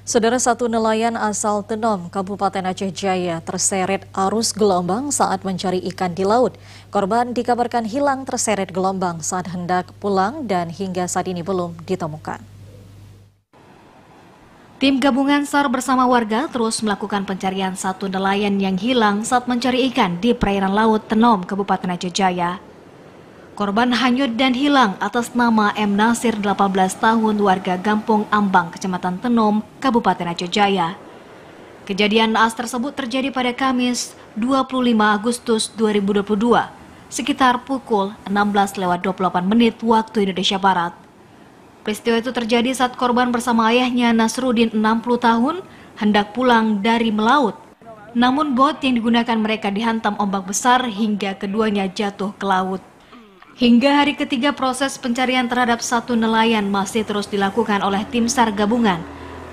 Saudara, satu nelayan asal Tenom, Kabupaten Aceh Jaya terseret arus gelombang saat mencari ikan di laut. Korban dikabarkan hilang terseret gelombang saat hendak pulang dan hingga saat ini belum ditemukan. Tim gabungan SAR bersama warga terus melakukan pencarian satu nelayan yang hilang saat mencari ikan di perairan laut Tenom, Kabupaten Aceh Jaya. Korban hanyut dan hilang atas nama M. Nasir, 18 tahun, warga Gampung Ambang, Kecamatan Tenom, Kabupaten Aceh Jaya. Kejadian naas tersebut terjadi pada Kamis 25 Agustus 2022, sekitar pukul 16:28 waktu Indonesia Barat. Peristiwa itu terjadi saat korban bersama ayahnya Nasruddin, 60 tahun, hendak pulang dari melaut. Namun bot yang digunakan mereka dihantam ombak besar hingga keduanya jatuh ke laut. Hingga hari ketiga proses pencarian terhadap satu nelayan masih terus dilakukan oleh tim SAR gabungan,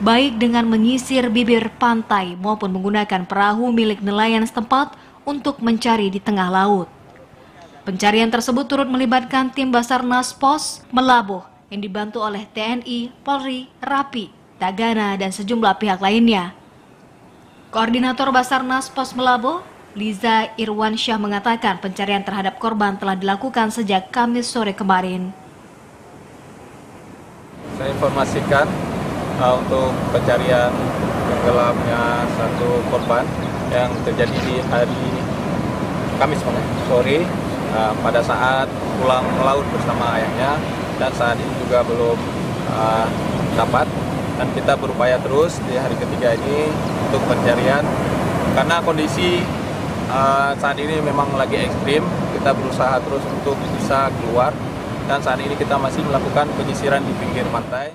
baik dengan menyisir bibir pantai maupun menggunakan perahu milik nelayan setempat untuk mencari di tengah laut. Pencarian tersebut turut melibatkan tim Basarnas Pos Melabuh yang dibantu oleh TNI, Polri, Rapi, Tagana, dan sejumlah pihak lainnya. Koordinator Basarnas Pos Melabuh, Liza Irwansyah, mengatakan pencarian terhadap korban telah dilakukan sejak Kamis sore kemarin. Saya informasikan untuk pencarian tenggelamnya satu korban yang terjadi di hari Kamis sore pada saat pulang melaut bersama ayahnya, dan saat ini juga belum dapat, dan kita berupaya terus di hari ketiga ini untuk pencarian karena kondisi saat ini memang lagi ekstrim. Kita berusaha terus untuk bisa keluar, dan saat ini kita masih melakukan penyisiran di pinggir pantai.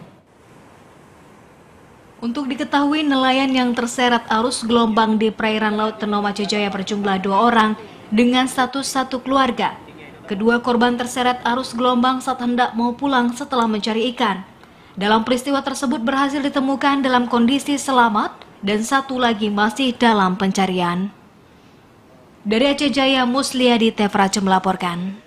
Untuk diketahui, nelayan yang terseret arus gelombang di perairan laut Tenom Aceh Jaya berjumlah 2 orang dengan status satu keluarga. Kedua korban terseret arus gelombang saat hendak mau pulang setelah mencari ikan. Dalam peristiwa tersebut berhasil ditemukan dalam kondisi selamat dan satu lagi masih dalam pencarian. Dari Aceh Jaya, Musliadi Tevrace melaporkan.